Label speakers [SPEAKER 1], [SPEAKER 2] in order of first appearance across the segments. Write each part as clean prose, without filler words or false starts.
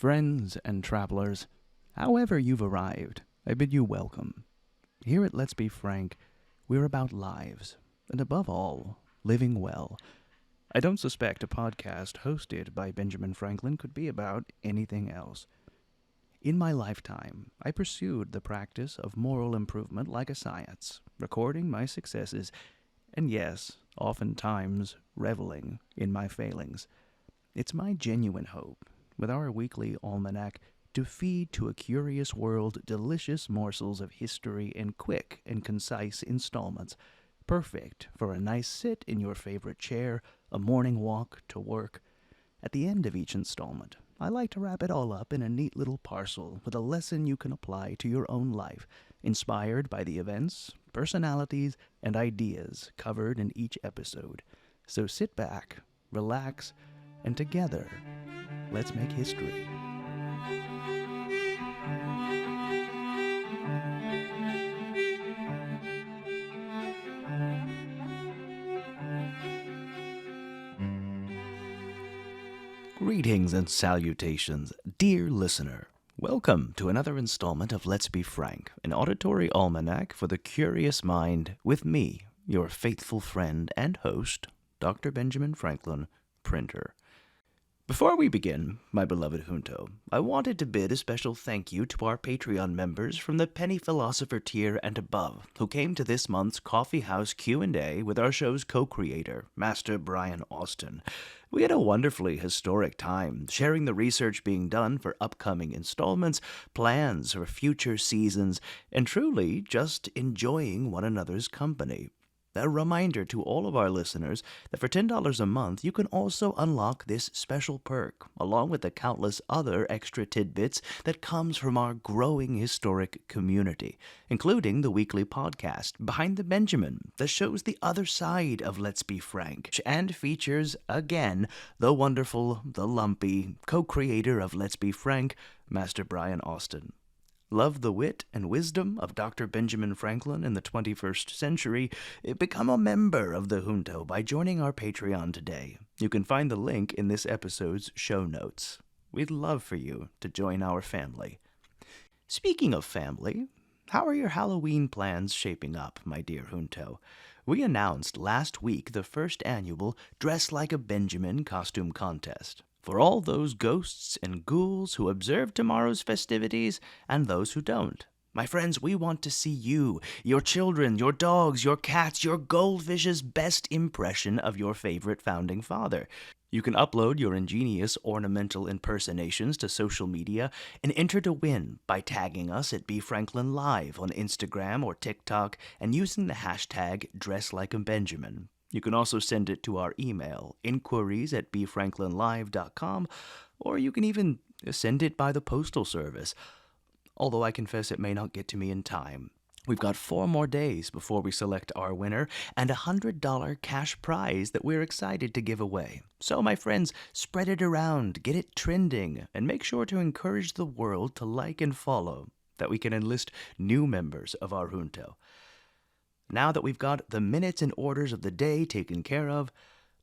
[SPEAKER 1] Friends and travelers, however you've arrived, I bid you welcome. Here at Let's Be Frank, we're about lives, and above all, living well. I don't suspect a podcast hosted by Benjamin Franklin could be about anything else. In my lifetime, I pursued the practice of moral improvement like a science, recording my successes, and yes, oftentimes reveling in my failings. It's my genuine hope, with our weekly almanac, to feed to a curious world delicious morsels of history in quick and concise installments, perfect for a nice sit in your favorite chair, a morning walk to work. At the end of each installment, I like to wrap it all up in a neat little parcel with a lesson you can apply to your own life, inspired by the events, personalities, and ideas covered in each episode. So sit back, relax, and together, let's make history. Greetings and salutations, dear listener. Welcome to another installment of Let's Be Frank, an auditory almanac for the curious mind with me, your faithful friend and host, Dr. Benjamin Franklin, printer. Before we begin, my beloved Junto, I wanted to bid a special thank you to our Patreon members from the Penny Philosopher tier and above, who came to this month's Coffee House Q&A with our show's co-creator, Master Brian Austin. We had a wonderfully historic time, sharing the research being done for upcoming installments, plans for future seasons, and truly just enjoying one another's company. A reminder to all of our listeners that for $10 a month, you can also unlock this special perk, along with the countless other extra tidbits that comes from our growing historic community, including the weekly podcast, Behind the Benjamin, that shows the other side of Let's Be Frank, and features, again, the wonderful, the lumpy, co-creator of Let's Be Frank, Master Brian Austin. Love the wit and wisdom of Dr. Benjamin Franklin in the 21st century? Become a member of the Junto by joining our Patreon today. You can find the link in this episode's show notes. We'd love for you to join our family. Speaking of family, how are your Halloween plans shaping up, my dear Junto? We announced last week the first annual Dress Like a Benjamin costume contest, for all those ghosts and ghouls who observe tomorrow's festivities and those who don't. My friends, we want to see you, your children, your dogs, your cats, your goldfish's best impression of your favorite founding father. You can upload your ingenious ornamental impersonations to social media and enter to win by tagging us at BFranklinLive on Instagram or TikTok and using the hashtag DressLikeABenjamin. You can also send it to our email, inquiries@bfranklinlive.com, or you can even send it by the postal service, although I confess it may not get to me in time. We've got 4 more days before we select our winner and a $100 cash prize that we're excited to give away. So, my friends, spread it around, get it trending, and make sure to encourage the world to like and follow, that we can enlist new members of our Junto. Now that we've got the minutes and orders of the day taken care of,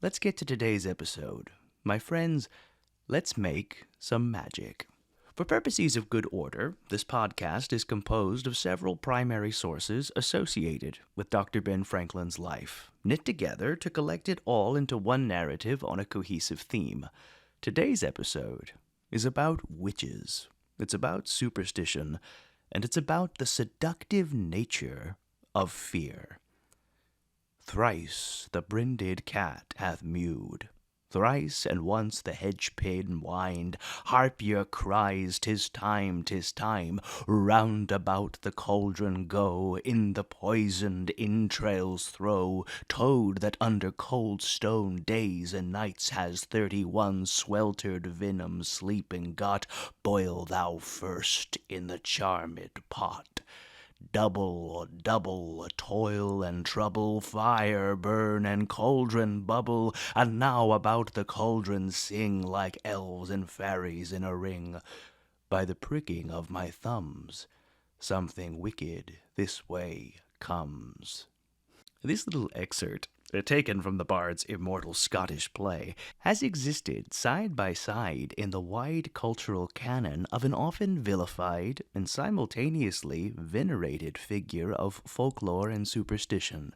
[SPEAKER 1] let's get to today's episode. My friends, let's make some magic. For purposes of good order, this podcast is composed of several primary sources associated with Dr. Ben Franklin's life, knit together to collect it all into one narrative on a cohesive theme. Today's episode is about witches. It's about superstition, and it's about the seductive nature of fear. Thrice the brinded cat hath mewed, thrice and once the hedge-pin whined. Harpier cries, 'tis time, 'tis time, round about the cauldron go, in the poisoned entrails throw. Toad that under cold stone days and nights has 31 sweltered venoms sleeping got, boil thou first in the charmed pot. Double, double, toil and trouble, fire burn and cauldron bubble, and now about the cauldron sing like elves and fairies in a ring. By the pricking of my thumbs, something wicked this way comes. This little excerpt taken from the Bard's immortal Scottish play, has existed side by side in the wide cultural canon of an often vilified and simultaneously venerated figure of folklore and superstition,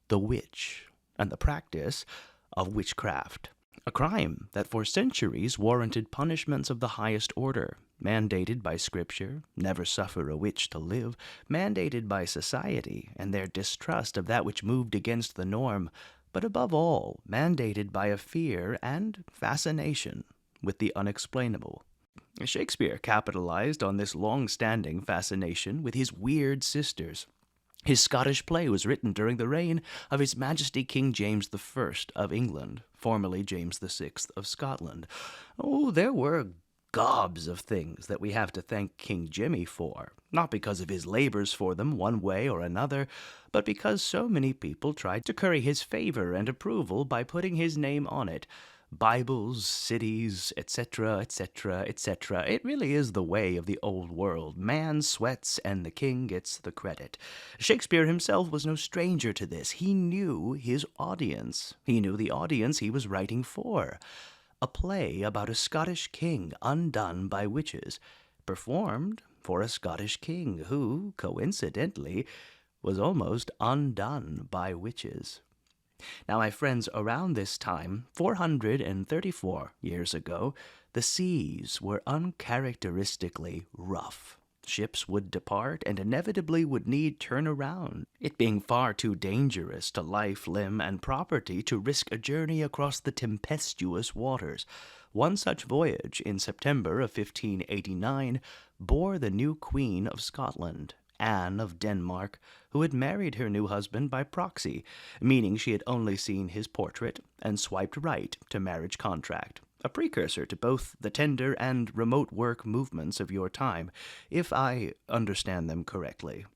[SPEAKER 1] the witch, and the practice of witchcraft. A crime that for centuries warranted punishments of the highest order, mandated by Scripture, never suffer a witch to live, mandated by society and their distrust of that which moved against the norm, but above all, mandated by a fear and fascination with the unexplainable. Shakespeare capitalized on this long-standing fascination with his weird sisters. His Scottish play was written during the reign of His Majesty King James I of England, formerly James VI of Scotland. Oh, there were gobs of things that we have to thank King Jimmy for, not because of his labors for them one way or another, but because so many people tried to curry his favor and approval by putting his name on it. Bibles, cities, etc., etc., etc. It really is the way of the old world. Man sweats and the king gets the credit. Shakespeare himself was no stranger to this. He knew his audience. He knew the audience he was writing for. A play about a Scottish king undone by witches, performed for a Scottish king who, coincidentally, was almost undone by witches. Now, my friends, around this time, 434 years ago, the seas were uncharacteristically rough. Ships would depart and inevitably would need turn around, it being far too dangerous to life, limb, and property to risk a journey across the tempestuous waters. One such voyage, in September of 1589, bore the new Queen of Scotland, Anne of Denmark, who had married her new husband by proxy, meaning she had only seen his portrait and swiped right to marriage contract, a precursor to both the tender and remote work movements of your time, if I understand them correctly,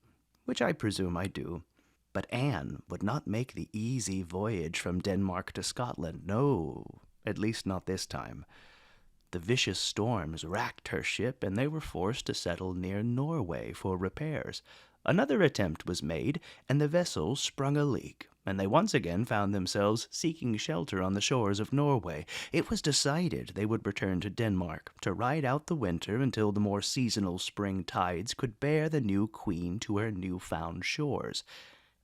[SPEAKER 1] which I presume I do. But Anne would not make the easy voyage from Denmark to Scotland, no, at least not this time. The vicious storms racked her ship, and they were forced to settle near Norway for repairs. Another attempt was made, and the vessel sprung a leak, and they once again found themselves seeking shelter on the shores of Norway. It was decided they would return to Denmark to ride out the winter until the more seasonal spring tides could bear the new queen to her new-found shores.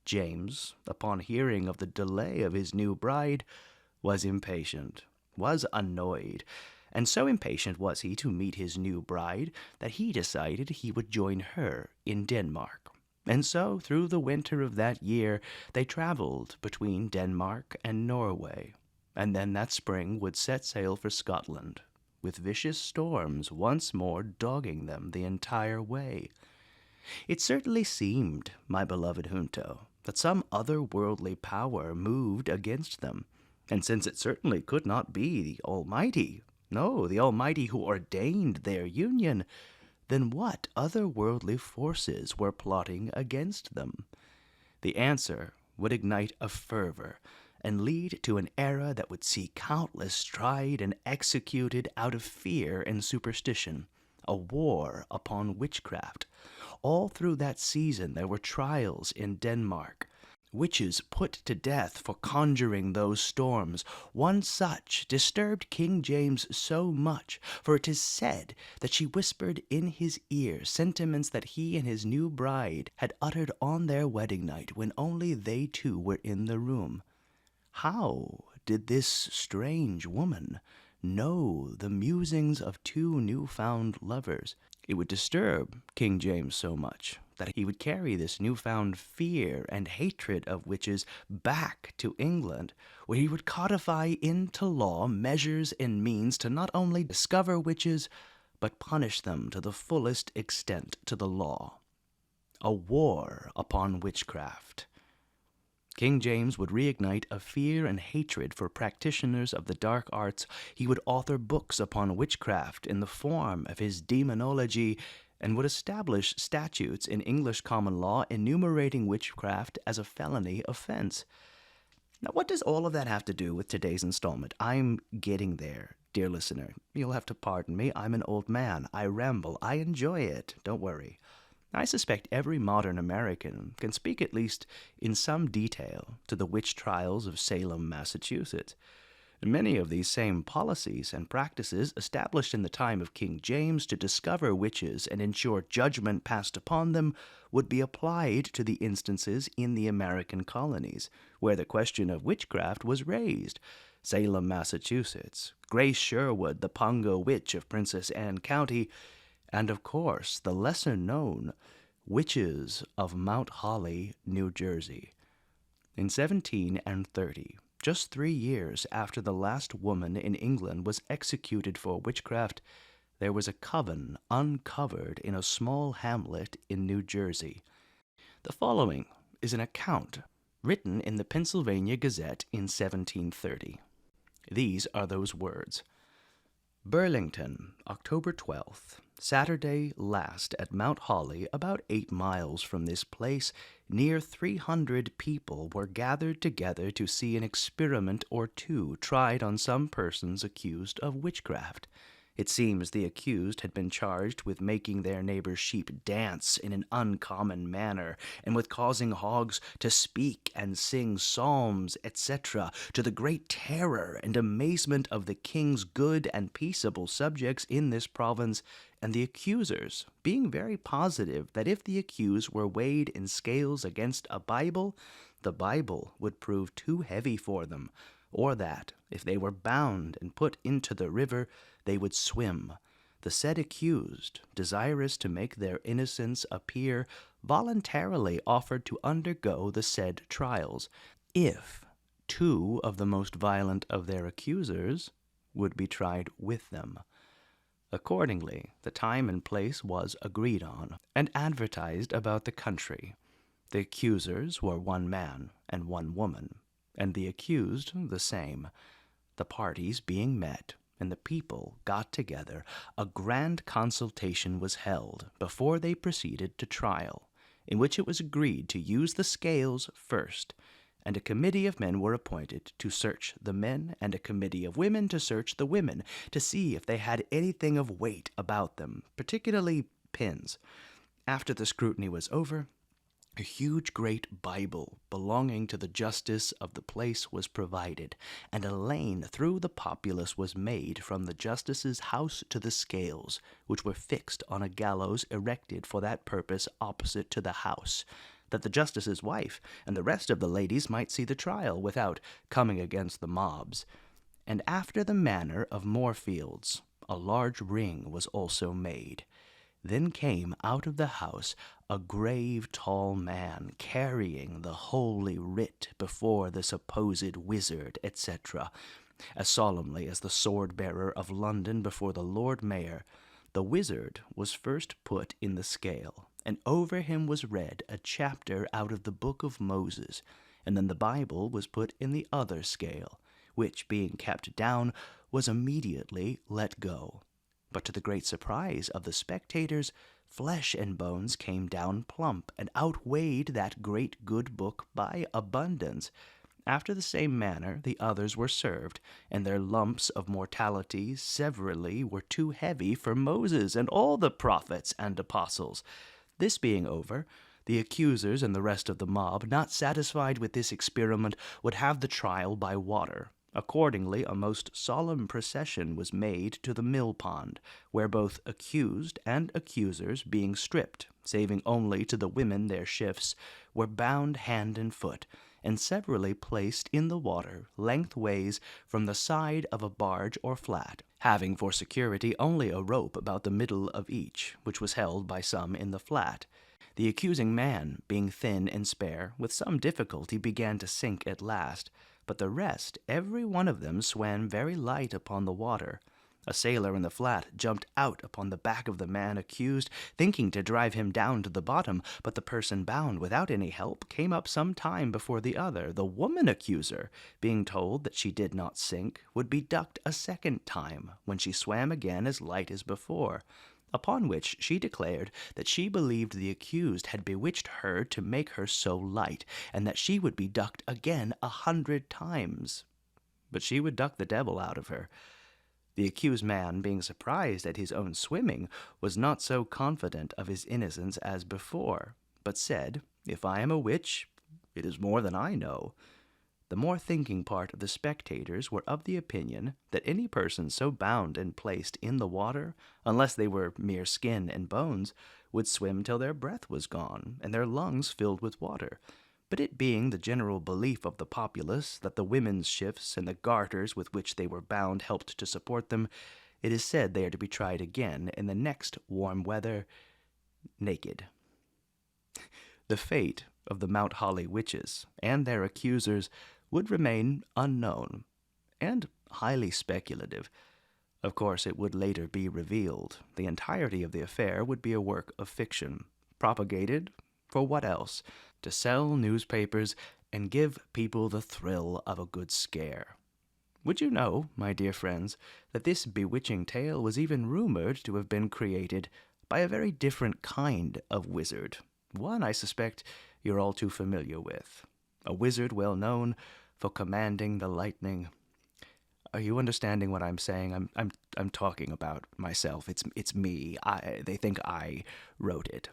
[SPEAKER 1] James, upon hearing of the delay of his new bride, was impatient, was annoyed, and so impatient was he to meet his new bride that he decided he would join her in Denmark. And so, through the winter of that year, they traveled between Denmark and Norway, and then that spring would set sail for Scotland, with vicious storms once more dogging them the entire way. It certainly seemed, my beloved Junto, that some otherworldly power moved against them, and since it certainly could not be the Almighty, no, the Almighty who ordained their union, then what otherworldly forces were plotting against them? The answer would ignite a fervor and lead to an era that would see countless tried and executed out of fear and superstition, a war upon witchcraft. All through that season there were trials in Denmark, witches put to death for conjuring those storms. One such disturbed King James so much, for it is said that she whispered in his ear sentiments that he and his new bride had uttered on their wedding night when only they two were in the room. How did this strange woman know the musings of two new-found lovers? It would disturb King James so much that he would carry this newfound fear and hatred of witches back to England, where he would codify into law measures and means to not only discover witches, but punish them to the fullest extent to the law. A war upon witchcraft. King James would reignite a fear and hatred for practitioners of the dark arts. He would author books upon witchcraft in the form of his demonology, and would establish statutes in English common law enumerating witchcraft as a felony offense. Now, what does all of that have to do with today's installment? I'm getting there, dear listener. You'll have to pardon me. I'm an old man. I ramble. I enjoy it. Don't worry. I suspect every modern American can speak at least in some detail to the witch trials of Salem, Massachusetts. Many of these same policies and practices established in the time of King James to discover witches and ensure judgment passed upon them would be applied to the instances in the American colonies, where the question of witchcraft was raised. Salem, Massachusetts, Grace Sherwood, the Pongo witch of Princess Anne County, and of course the lesser-known witches of Mount Holly, New Jersey. In 1730, just 3 years after the last woman in England was executed for witchcraft, there was a coven uncovered in a small hamlet in New Jersey. The following is an account written in the Pennsylvania Gazette in 1730. These are those words. Burlington, October 12th. Saturday last at Mount Holly, about 8 miles from this place, near 300 people were gathered together to see an experiment or two tried on some persons accused of witchcraft. It seems the accused had been charged with making their neighbor's sheep dance in an uncommon manner, and with causing hogs to speak and sing psalms, etc., to the great terror and amazement of the king's good and peaceable subjects in this province, and the accusers being very positive that if the accused were weighed in scales against a Bible, the Bible would prove too heavy for them, or that, if they were bound and put into the river, they would swim. The said accused, desirous to make their innocence appear, voluntarily offered to undergo the said trials, if 2 of the most violent of their accusers would be tried with them. Accordingly, the time and place was agreed on, and advertised about the country. The accusers were 1 man and 1 woman, and the accused the same. The parties being met, and the people got together, a grand consultation was held before they proceeded to trial, in which it was agreed to use the scales first, and a committee of men were appointed to search the men, and a committee of women to search the women, to see if they had anything of weight about them, particularly pins. After the scrutiny was over, a huge great Bible belonging to the justice of the place was provided, and a lane through the populace was made from the justice's house to the scales, which were fixed on a gallows erected for that purpose opposite to the house, that the justice's wife and the rest of the ladies might see the trial without coming against the mobs. And after the manner of Moorfields, a large ring was also made. Then came out of the house a grave tall man, carrying the holy writ before the supposed wizard, etc., as solemnly as the sword-bearer of London before the Lord Mayor. The wizard was first put in the scale, and over him was read a chapter out of the book of Moses, and then the Bible was put in the other scale, which, being kept down, was immediately let go. But to the great surprise of the spectators, flesh and bones came down plump, and outweighed that great good book by abundance. After the same manner the others were served, and their lumps of mortality severally were too heavy for Moses and all the prophets and apostles. This being over, the accusers and the rest of the mob, not satisfied with this experiment, would have the trial by water. Accordingly, a most solemn procession was made to the mill pond, where both accused and accusers, being stripped, saving only to the women their shifts, were bound hand and foot, and severally placed in the water lengthways from the side of a barge or flat, having for security only a rope about the middle of each, which was held by some in the flat. The accusing man, being thin and spare, with some difficulty began to sink at last, but the rest, every one of them, swam very light upon the water. A sailor in the flat jumped out upon the back of the man accused, thinking to drive him down to the bottom, but the person bound without any help came up some time before the other. The woman accuser, being told that she did not sink, would be ducked a second time, when she swam again as light as before. Upon which she declared that she believed the accused had bewitched her to make her so light, and that she would be ducked again 100 times. But she would duck the devil out of her. The accused man, being surprised at his own swimming, was not so confident of his innocence as before, but said, "If I am a witch, it is more than I know." The more thinking part of the spectators were of the opinion that any person so bound and placed in the water, unless they were mere skin and bones, would swim till their breath was gone, and their lungs filled with water. But it being the general belief of the populace that the women's shifts and the garters with which they were bound helped to support them, it is said they are to be tried again in the next warm weather, naked. The fate of the Mount Holly witches and their accusers would remain unknown and highly speculative. Of course, it would later be revealed. The entirety of the affair would be a work of fiction, propagated, for what else? To sell newspapers and give people the thrill of a good scare. Would you know, my dear friends, that this bewitching tale was even rumored to have been created by a very different kind of wizard, one I suspect you're all too familiar with, a wizard well known for commanding the lightning. Are you understanding what I'm saying? I'm talking about myself. It's me. They think I wrote it.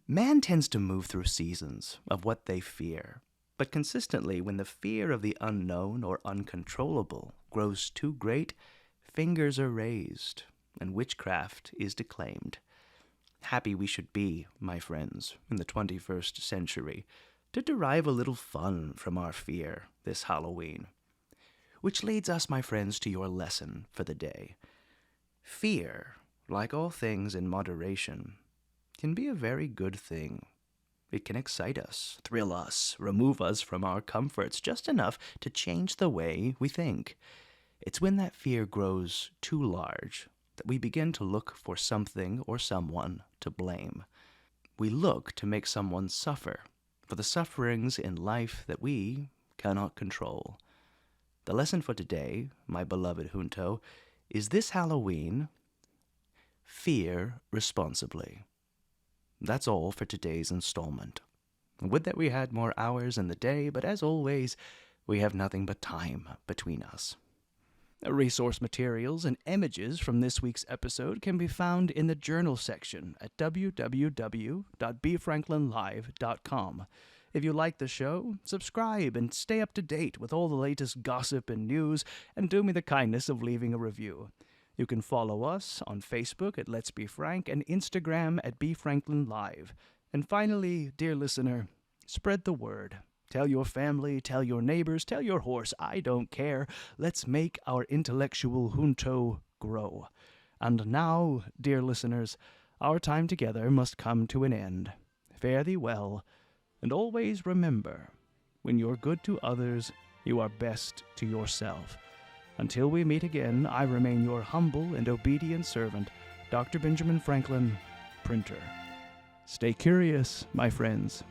[SPEAKER 1] Man tends to move through seasons of what they fear, but consistently when the fear of the unknown or uncontrollable grows too great, fingers are raised and witchcraft is declaimed. Happy we should be, my friends, in the 21st century, to derive a little fun from our fear this Halloween. Which leads us, my friends, to your lesson for the day. Fear, like all things in moderation, can be a very good thing. It can excite us, thrill us, remove us from our comforts just enough to change the way we think. It's when that fear grows too large that we begin to look for something or someone to blame. We look to make someone suffer for the sufferings in life that we cannot control. The lesson for today, my beloved Junto, is this Halloween: fear responsibly. That's all for today's installment. Would that we had more hours in the day, but as always, we have nothing but time between us. Resource materials and images from this week's episode can be found in the journal section at www.bfranklinlive.com. If you like the show, subscribe and stay up to date with all the latest gossip and news, and do me the kindness of leaving a review. You can follow us on Facebook at Let's Be Frank and Instagram at BFranklinLive. And finally, dear listener, spread the word. Tell your family, tell your neighbors, tell your horse, I don't care. Let's make our intellectual Junto grow. And now, dear listeners, our time together must come to an end. Fare thee well, and always remember, when you're good to others, you are best to yourself. Until we meet again, I remain your humble and obedient servant, Dr. Benjamin Franklin, Printer. Stay curious, my friends.